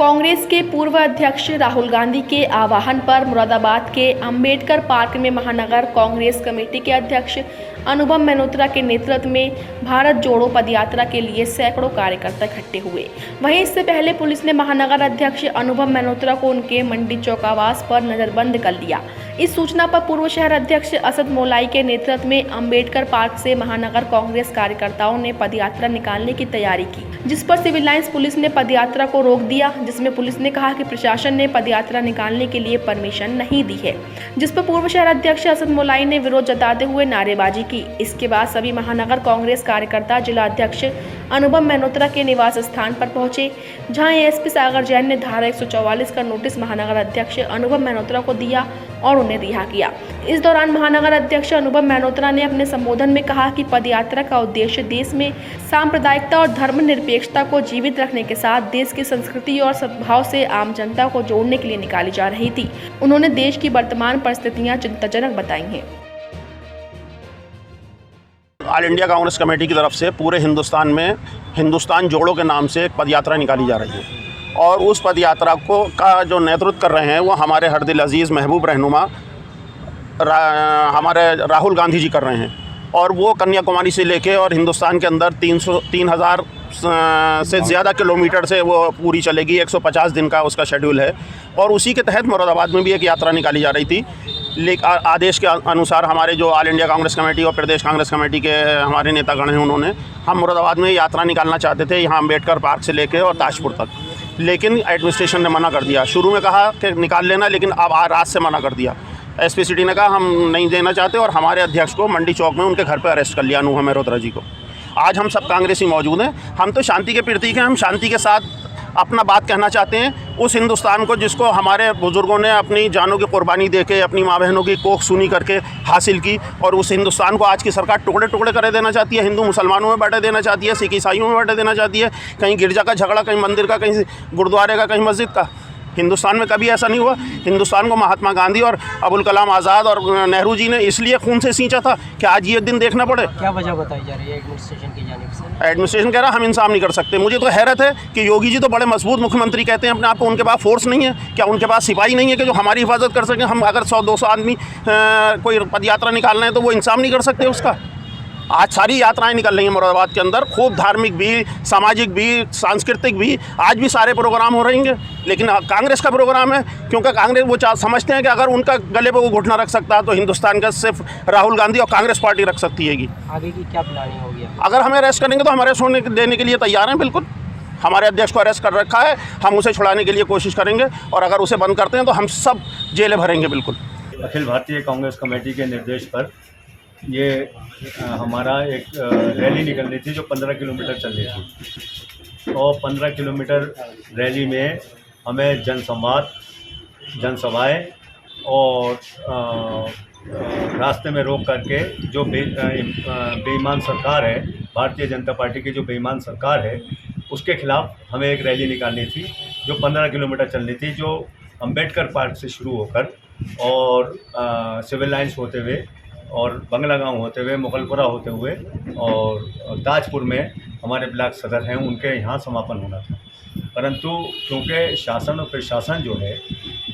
कांग्रेस के पूर्व अध्यक्ष राहुल गांधी के आह्वान पर मुरादाबाद के अंबेडकर पार्क में महानगर कांग्रेस कमेटी के अध्यक्ष अनुभव मेहरोत्रा के नेतृत्व में भारत जोड़ो पदयात्रा के लिए सैकड़ों कार्यकर्ता इकट्ठे हुए। वहीं इससे पहले पुलिस ने महानगर अध्यक्ष अनुभव मेहरोत्रा को उनके मंडी चौक आवास पर नजरबंद कर लिया। इस सूचना पर पूर्व शहर अध्यक्ष असद मोलाई के नेतृत्व में अंबेडकर पार्क से महानगर कांग्रेस कार्यकर्ताओं ने पदयात्रा निकालने की तैयारी की, जिस पर सिविल लाइंस पुलिस ने पदयात्रा को रोक दिया, जिसमें पुलिस ने कहा कि प्रशासन ने पदयात्रा निकालने के लिए परमिशन नहीं दी है, जिस पर पूर्व शहर अध्यक्ष असद मोलाई ने विरोध जताते हुए नारेबाजी की। इसके बाद सभी महानगर कांग्रेस कार्यकर्ता जिला अध्यक्ष अनुभव मेहरोत्रा के निवास स्थान पर पहुंचे, जहां एएसपी सागर जैन ने धारा 144 का नोटिस महानगर अध्यक्ष अनुभव मेहरोत्रा को दिया और उन्हें रिहा किया। इस दौरान महानगर अध्यक्ष अनुभव मेहरोत्रा ने अपने संबोधन में कहा कि पदयात्रा का उद्देश्य देश में सांप्रदायिकता और धर्मनिरपेक्षता को जीवित रखने के साथ देश की संस्कृति और सद्भाव से आम जनता को जोड़ने के लिए निकाली जा रही थी। उन्होंने देश की वर्तमान परिस्थितियां चिंताजनक बताई हैं। ऑल इंडिया कांग्रेस कमेटी की तरफ से पूरे हिंदुस्तान में हिंदुस्तान जोड़ो के नाम से एक पदयात्रा निकाली जा रही है और उस पदयात्रा को का जो नेतृत्व कर रहे हैं वो हमारे हरदिल अजीज़ महबूब रहनुमा हमारे राहुल गांधी जी कर रहे हैं। और वो कन्याकुमारी से लेके और हिंदुस्तान के अंदर 3,000 से ज़्यादा किलोमीटर से वो पूरी चलेगी। 150 दिन का उसका शेड्यूल है और उसी के तहत मुरादाबाद में भी एक यात्रा निकाली जा रही थी। लेकिन आदेश के अनुसार हमारे जो ऑल इंडिया कांग्रेस कमेटी और प्रदेश कांग्रेस कमेटी के हमारे नेतागण हैं, उन्होंने हम मुरादाबाद में यात्रा निकालना चाहते थे, यहाँ अम्बेडकर पार्क से लेके और ताजपुर तक, लेकिन एडमिनिस्ट्रेशन ने मना कर दिया। शुरू में कहा कि निकाल लेना, लेकिन अब रात से मना कर दिया। एसपी सिटी ने कहा हम नहीं देना चाहते और हमारे अध्यक्ष को मंडी चौक में उनके घर पर अरेस्ट कर लिया, अनुभव मेहरोत्रा जी को। आज हम सब कांग्रेसी मौजूद हैं। हम तो शांति के प्रतीक हैं, हम शांति के साथ अपना बात कहना चाहते हैं। उस हिंदुस्तान को जिसको हमारे बुज़ुर्गों ने अपनी जानों की कुर्बानी देके, अपनी माँ बहनों की कोख सूनी करके हासिल की, और उस हिंदुस्तान को आज की सरकार टुकड़े टुकड़े कर देना चाहती है। हिंदू मुसलमानों में बांट देना चाहती है, सिख ईसाइयों में बांट देना चाहती है, कहीं गिरजा का झगड़ा, कहीं मंदिर का, कहीं गुरुद्वारे का, कहीं मस्जिद का। हिंदुस्तान में कभी ऐसा नहीं हुआ। हिंदुस्तान को महात्मा गांधी और अबुल कलाम आज़ाद और नेहरू जी ने इसलिए खून से सींचा था कि आज ये दिन देखना पड़े। क्या वजह बताई जा रही है एडमिनिस्ट्रेशन की जानिब से? एडमिनिस्ट्रेशन कह रहा हम इंसाफ नहीं कर सकते। मुझे तो हैरत है कि योगी जी तो बड़े मजबूत मुख्यमंत्री कहते हैं अपने आप को, उनके पास फोर्स नहीं है क्या? उनके पास सिपाही नहीं है कि जो हमारी हिफाजत कर सकें? हम अगर 100-200 आदमी कोई पदयात्रा निकालना है तो वो इंसाफ नहीं कर सकते उसका। आज सारी यात्राएं निकल रही हैं मुरादाबाद के अंदर, खूब धार्मिक भी, सामाजिक भी, सांस्कृतिक भी, आज भी सारे प्रोग्राम हो रहेंगे। लेकिन कांग्रेस का प्रोग्राम है, क्योंकि कांग्रेस वो समझते हैं कि अगर उनका गले पे वो घुटना रख सकता है तो हिंदुस्तान का सिर्फ राहुल गांधी और कांग्रेस पार्टी रख सकती है। आगे की क्या प्लानिंग होगी? अगर हमें अरेस्ट करेंगे तो हम अरेस्ट होने देने के लिए तैयार हैं। बिल्कुल, हमारे अध्यक्ष को अरेस्ट कर रखा है, हम उसे छुड़ाने के लिए कोशिश करेंगे और अगर उसे बंद करते हैं तो हम सब जेलें भरेंगे। बिल्कुल। अखिल भारतीय कांग्रेस कमेटी के निर्देश पर ये हमारा एक रैली निकलनी थी जो 15 किलोमीटर चलनी थी, और 15 किलोमीटर रैली में हमें जनसंवाद, जनसभाएं और रास्ते में रोक करके जो बेईमान सरकार है, भारतीय जनता पार्टी की जो बेईमान सरकार है, उसके खिलाफ हमें एक रैली निकालनी थी जो 15 किलोमीटर चलनी थी, जो अंबेडकर पार्क से शुरू होकर और सिविल लाइंस होते हुए और बंगला गांव होते हुए, मुगलपुरा होते हुए और ताजपुर में हमारे ब्लॉक सदर हैं उनके यहाँ समापन होना था। परंतु क्योंकि शासन और प्रशासन जो है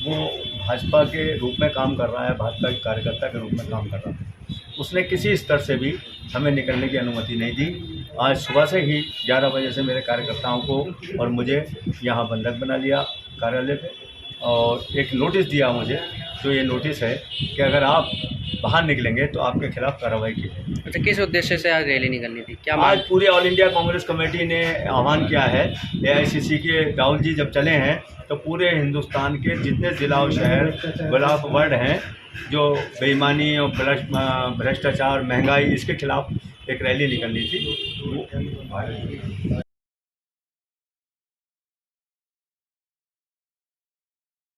वो भाजपा के रूप में काम कर रहा है, भाजपा के कार्यकर्ता के रूप में काम कर रहा है, उसने किसी स्तर से भी हमें निकलने की अनुमति नहीं दी। आज सुबह से ही 11 बजे से मेरे कार्यकर्ताओं को और मुझे यहाँ बंधक बना लिया कार्यालय पे, और एक नोटिस दिया मुझे, जो ये नोटिस है कि अगर आप बाहर निकलेंगे तो आपके खिलाफ कार्रवाई की जाएगी। अच्छा, किस उद्देश्य से आज रैली निकलनी थी? क्या आज पूरी ऑल इंडिया कांग्रेस कमेटी ने आह्वान किया है। एआईसीसी के राहुल जी जब चले हैं तो पूरे हिंदुस्तान के जितने ज़िला और शहर ब्लॉक वार्ड हैं, जो बेईमानी और भ्रष्टाचार, महंगाई, इसके खिलाफ एक रैली निकलनी थी।